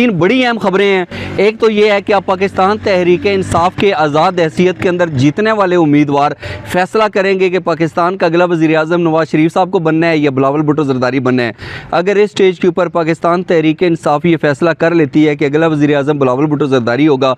तीन बड़ी अहम खबरें हैं। एक तो ये है कि अब पाकिस्तान तहरीक इंसाफ के आज़ाद हैसियत के अंदर जीतने वाले उम्मीदवार फैसला करेंगे कि पाकिस्तान का अगला वज़ीर-ए-आज़म नवाज शरीफ साहब को बनना है या बिलावल भुट्टो ज़रदारी बनना है। अगर इस स्टेज के ऊपर पाकिस्तान तहरीक इंसाफ ये फैसला कर लेती है कि अगला वज़ीर-ए-आज़म बिलावल भुट्टो ज़रदारी होगा,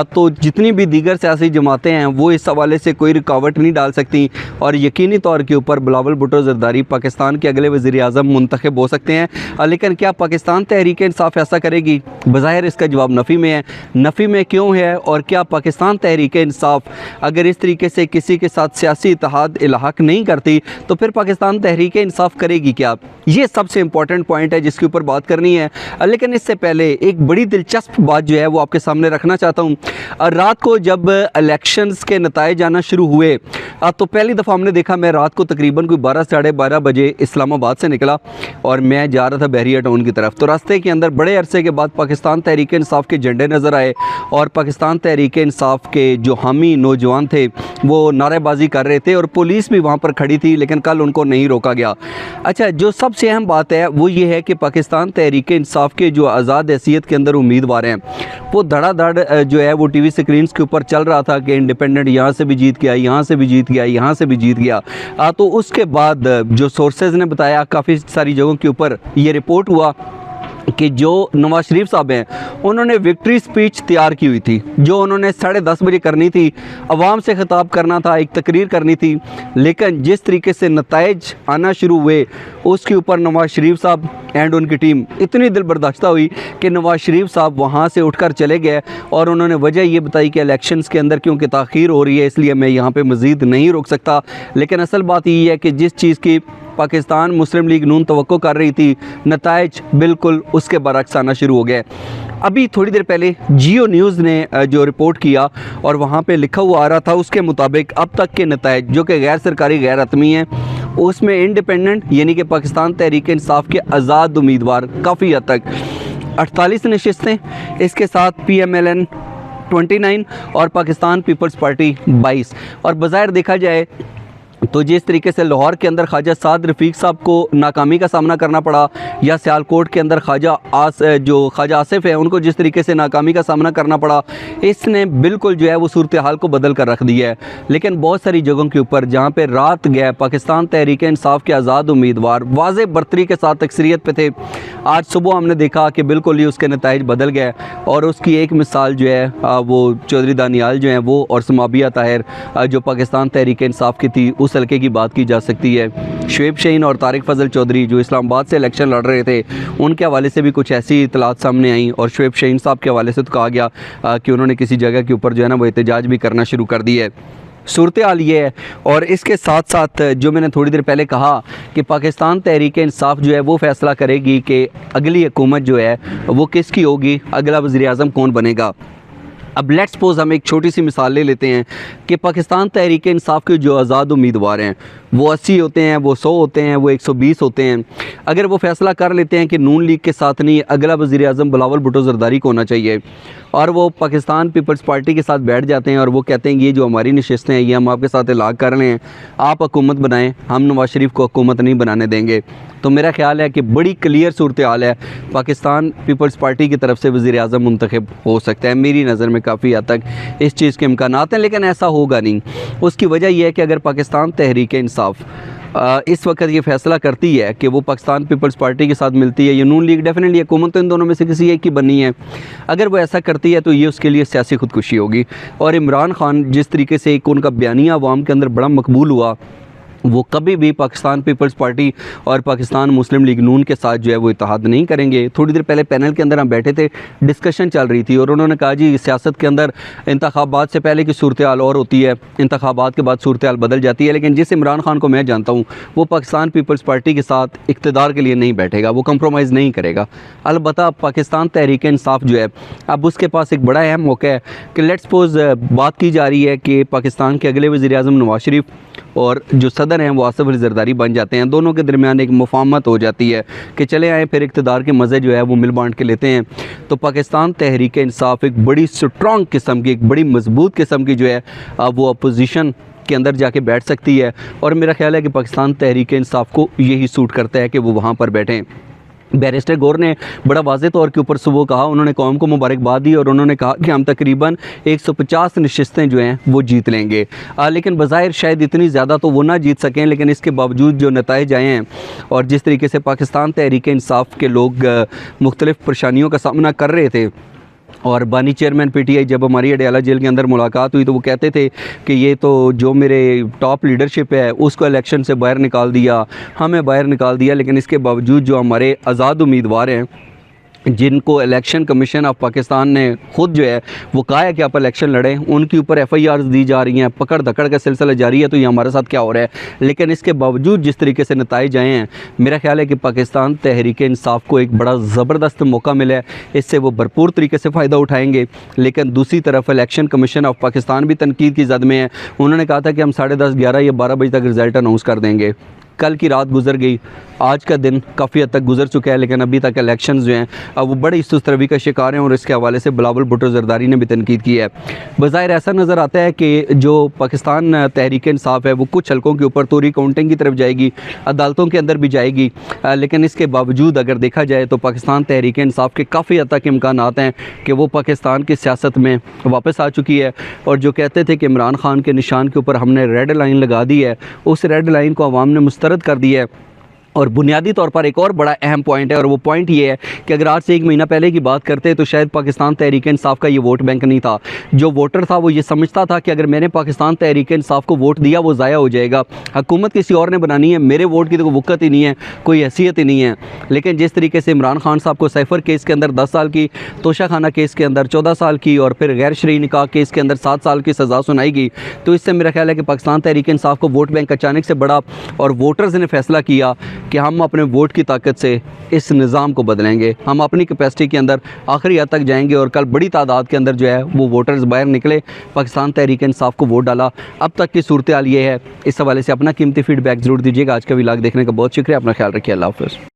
तो जितनी भी दीगर सियासी जमातें हैं वो इस हवाले से कोई रुकावट नहीं डाल सकती और यकीनी तौर के ऊपर बिलावल भुट्टो ज़रदारी पाकिस्तान के अगले वज़ीर-ए-आज़म मुंतखब हो सकते हैं। लेकिन क्या पाकिस्तान तहरीक इंसाफ ऐसा करेगी? बज़ाहिर इसका जवाब नफ़ी में है। नफ़ी में क्यों है? और क्या पाकिस्तान तहरीक इंसाफ अगर इस तरीके से किसी के साथ सियासी इत्तेहाद इल्हाक नहीं करती तो फिर पाकिस्तान तहरीक इंसाफ करेगी क्या? ये सबसे इंपॉर्टेंट पॉइंट है जिसके ऊपर बात करनी है। लेकिन इससे पहले एक बड़ी दिलचस्प बात जो है वो आपके सामने रखना चाहता हूँ। रात को जब इलेक्शंस के नताइज आना शुरू हुए तो पहली दफ़ा हमने देखा, मैं रात को तकरीबन कोई 12 साढ़े 12 बजे इस्लामाबाद से निकला और मैं जा रहा था बहरिया टाउन की तरफ। तो रास्ते के अंदर बड़े अरसे के बाद पाकिस्तान तहरीक इंसाफ के झंडे नज़र आए और पाकिस्तान तहरीक इंसाफ के जो हामी नौजवान थे वो नारेबाजी कर रहे थे और पुलिस भी वहाँ पर खड़ी थी, लेकिन कल उनको नहीं रोका गया। अच्छा, जो सबसे अहम बात है वो ये है कि पाकिस्तान तहरीक इंसाफ के जो आज़ाद हैसियत के अंदर उम्मीदवार हैं वो धड़ाधड़ जो है वो टीवी स्क्रीन के ऊपर चल रहा था कि इंडिपेंडेंट यहाँ से भी जीत गया, यहाँ से भी जीत गया, यहाँ से भी जीत गया। तो उसके बाद जो सोर्सेज ने बताया, काफ़ी सारी जगहों के ऊपर ये रिपोर्ट हुआ कि जो नवाज शरीफ साहब हैं उन्होंने विक्ट्री स्पीच तैयार की हुई थी जो उन्होंने 10:30 बजे करनी थी, अवाम से ख़िताब करना था, एक तकरीर करनी थी। लेकिन जिस तरीके से नताइज आना शुरू हुए उसके ऊपर नवाज शरीफ साहब एंड उनकी टीम इतनी दिल बर्दाश्ता हुई कि नवाज शरीफ साहब वहाँ से उठकर चले गए और उन्होंने वजह ये बताई कि इलेक्शंस के अंदर क्योंकि ताख़ीर हो रही है इसलिए मैं यहाँ पे मज़ीद नहीं रुक सकता। लेकिन असल बात ये है कि जिस चीज़ की पाकिस्तान मुस्लिम लीग नून तवक्को कर रही थी, नताइज बिल्कुल उसके बरक्स आना शुरू हो गए। अभी थोड़ी देर पहले जियो न्यूज़ ने जो रिपोर्ट किया और वहाँ पे लिखा हुआ आ रहा था उसके मुताबिक अब तक के नताइज जो कि गैर सरकारी गैर हतमी हैं उसमें इंडिपेंडेंट यानी कि पाकिस्तान तहरीक इंसाफ के आज़ाद उम्मीदवार काफ़ी हद तक 48 नशिस्तें, इसके साथ PMLN 29 और पाकिस्तान पीपल्स पार्टी 22। और बज़ाहिर देखा जाए तो जिस तरीके से लाहौर के अंदर ख्वाजा साद रफ़ीक साहब को नाकामी का सामना करना पड़ा या सियालकोट के अंदर ख्वाजा आसिफ है उनको जिस तरीके से नाकामी का सामना करना पड़ा, इसने बिल्कुल जो है वो सूरत हाल को बदल कर रख दिया है। लेकिन बहुत सारी जगहों के ऊपर जहाँ पे रात गए पाकिस्तान तहरीक इंसाफ के आज़ाद उम्मीदवार वाज़े बर्तरी के साथ अक्सरियत पे थे, आज सुबह हमने देखा कि बिल्कुल ही उसके नताइज बदल गए। और उसकी एक मिसाल जो है वो चौधरी दानियाल जो हैं वो और समाबिया ताहिर जो पाकिस्तान तहरीक इंसाफ की थी उस हल्के की बात की जा सकती है। शुएब शाहीन और तारिक फजल चौधरी जो इस्लामाबाद से इलेक्शन लड़ रहे थे उनके हवाले से भी कुछ ऐसी इतलात सामने आई और शुएब शाहीन साहब के हवाले से तो कहा गया कि उन्होंने किसी जगह के ऊपर जो है ना वो एहतजाज भी करना शुरू कर दिया है। सूरत हाल ये है। और इसके साथ साथ जो मैंने थोड़ी देर पहले कहा कि पाकिस्तान तहरीक इंसाफ जो है वो फ़ैसला करेगी कि अगली हुकूमत जो है वो किसकी होगी, अगला वज़ीर-ए-आज़म कौन बनेगा। अब लेट्स सपोज हम एक छोटी सी मिसाल ले लेते हैं कि पाकिस्तान तहरीक इंसाफ के जो आज़ाद उम्मीदवार हैं वो 80 होते हैं, वो 100 होते हैं, वो 120 होते हैं। अगर वो फ़ैसला कर लेते हैं कि नून लीग के साथ नहीं अगला वज़ीर-ए-आज़म बिलावल भुट्टो ज़रदारी को होना चाहिए और वो पाकिस्तान पीपल्स पार्टी के साथ बैठ जाते हैं और वो कहते हैं ये जो हमारी नशिस्तें हैं ये हम आपके साथ इलाक़ कर रहे हैं, आप हुकूमत बनाएं, हम नवाज शरीफ को हुकूमत नहीं बनाने देंगे। तो मेरा ख्याल है कि बड़ी क्लियर सूरत हाल है, पाकिस्तान पीपल्स पार्टी की तरफ से वज़ीर-ए-आज़म मुंतखब हो सकता है। मेरी नज़र में काफ़ी हद तक इस चीज़ के इम्कानात हैं, लेकिन ऐसा होगा नहीं। उसकी वजह यह है कि अगर पाकिस्तान तहरीक इंसाफ इस वक्त ये फैसला करती है कि वो पाकिस्तान पीपल्स पार्टी के साथ मिलती है या नून लीग, डेफिनेटली हुकूमत तो इन दोनों में से किसी एक की बननी है। अगर वो ऐसा करती है तो ये उसके लिए सियासी खुदकुशी होगी। और इमरान खान जिस तरीके से एक उनका बयानिया अवाम के अंदर बड़ा मकबूल हुआ, वो कभी भी पाकिस्तान पीपल्स पार्टी और पाकिस्तान मुस्लिम लीग नून के साथ जो है वो इत्तेहाद नहीं करेंगे। थोड़ी देर पहले पैनल के अंदर हम बैठे थे, डिस्कशन चल रही थी और उन्होंने कहा जी सियासत के अंदर इंतखाबात से पहले की सूरत हाल और होती है, इंतखाबात के बाद सूरत हाल बदल जाती है। लेकिन जिस इमरान खान को मैं जानता हूँ वो पाकिस्तान पीपल्स पार्टी के साथ इक़्तिदार के लिए नहीं बैठेगा, वो कंप्रोमाइज़ नहीं करेगा। अलबत्ता पाकिस्तान तहरीक इंसाफ जो है अब उसके पास एक बड़ा अहम मौका है कि लेट्स सपोज बात की जा रही है कि पाकिस्तान के अगले वज़ीर-ए-आज़म नवाज शरीफ और जो सदर हैं वो आसिफ अली ज़रदारी बन जाते हैं। दोनों के दरमियान एक मुफाहमत हो जाती है कि चले आए फिर इक़्तिदार के मज़े जो है वो मिल बांट के लेते हैं। तो पाकिस्तान तहरीक इंसाफ एक बड़ी स्ट्रॉन्ग किस्म की, एक बड़ी मजबूत किस्म की जो है वो अपोजिशन के अंदर जाके बैठ सकती है। और मेरा ख्याल है कि पाकिस्तान तहरीक इंसाफ को यही सूट करता है कि वो वहाँ पर बैठें। बैरिस्टर गौर ने बड़ा वाज़े तौर के ऊपर सुबह कहा, उन्होंने कौम को मुबारकबाद दी और उन्होंने कहा कि हम तकरीबन 150 नशिस्तें जो हैं वो जीत लेंगे। लेकिन बज़ाहिर शायद इतनी ज़्यादा तो वो ना जीत सकें, लेकिन इसके बावजूद जो नताइज आए हैं और जिस तरीके से पाकिस्तान तहरीक इंसाफ के लोग मुख्तलिफ़ परेशानियों का सामना कर रहे थे, और बानी चेयरमैन पीटीआई जब हमारी अडयाला जेल के अंदर मुलाकात हुई तो वो कहते थे कि ये तो जो मेरे टॉप लीडरशिप है उसको इलेक्शन से बाहर निकाल दिया, हमें बाहर निकाल दिया। लेकिन इसके बावजूद जो हमारे आज़ाद उम्मीदवार हैं जिनको इलेक्शन कमीशन ऑफ पाकिस्तान ने ख़ुद जो है वो कहा है कि आप इलेक्शन लड़ें, उनके ऊपर FIRs दी जा रही हैं, पकड़ धकड़ का सिलसिला जारी है। तो ये हमारे साथ क्या हो रहा है? लेकिन इसके बावजूद जिस तरीके से नताइज आए हैं, मेरा ख्याल है कि पाकिस्तान तहरीक इंसाफ को एक बड़ा ज़बरदस्त मौका मिला है, इससे वो भरपूर तरीके से फ़ायदा उठाएँगे। लेकिन दूसरी तरफ इलेक्शन कमीशन ऑफ पाकिस्तान भी तनकीद की जद में है। उन्होंने कहा था कि हम 10:30, 11 या 12 बजे तक रिज़ल्ट अनाउंस कर देंगे। कल की रात गुजर गई, आज का दिन काफ़ी हद तक गुजर चुका है, लेकिन अभी तक इलेक्शंस जो हैं अब वो बड़ी सुस्त रवि का शिकार हैं और इसके हवाले से बिलावल भुट्टो ज़रदारी ने भी तनकीद की है। बज़ाहिर ऐसा नज़र आता है कि जो पाकिस्तान तहरीक इंसाफ है वो कुछ हलकों के ऊपर तो रिकाउंटिंग की तरफ जाएगी, अदालतों के अंदर भी जाएगी, लेकिन इसके बावजूद अगर देखा जाए तो पाकिस्तान तहरीक इंसाफ के काफ़ी हद तक इम्कानात हैं कि वो पाकिस्तान की सियासत में वापस आ चुकी है। और जो कहते थे कि इमरान खान के निशान के ऊपर हमने रेड लाइन लगा दी है, उस रेड लाइन को अवाम ने मुस्तरद कर दिया है। और बुनियादी तौर पर एक और बड़ा अहम पॉइंट है, और वो पॉइंट ये है कि अगर आज से 1 महीना पहले की बात करते तो शायद पाकिस्तान तहरीक इंसाफ का ये वोट बैंक नहीं था। जो वोटर था वो ये समझता था कि अगर मैंने पाकिस्तान तहरीक इंसाफ को वोट दिया वो ज़ाया हो जाएगा, हुकूमत किसी और ने बनानी है, मेरे वोट की तो कोई वक़्त ही नहीं है, कोई हैसियत ही नहीं है। लेकिन जिस तरीके से इमरान खान साहब को साइफ़र केस के अंदर 10 साल की, तोशाखाना केस के अंदर 14 साल की और फिर गैर शरई निकाह केस के अंदर 7 साल की सज़ा सुनाई गई, तो इससे मेरा ख्याल है कि पाकिस्तान तहरीक इंसाफ को वोट बैंक अचानक से बढ़ा और वोटर्स ने फैसला किया कि हम अपने वोट की ताकत से इस निज़ाम को बदलेंगे, हम अपनी कैपेसिटी के अंदर आखिरी हद तक जाएंगे। और कल बड़ी तादाद के अंदर जो है वो वोटर्स बाहर निकले, पाकिस्तान तहरीक इंसाफ को वोट डाला। अब तक की सूरत हाल ये है। इस हवाले से अपना कीमती फीडबैक ज़रूर दीजिएगा। आज का व्लॉग देखने का बहुत शुक्रिया, अपना ख्याल रखिए, अल्लाह हाफ़िज़।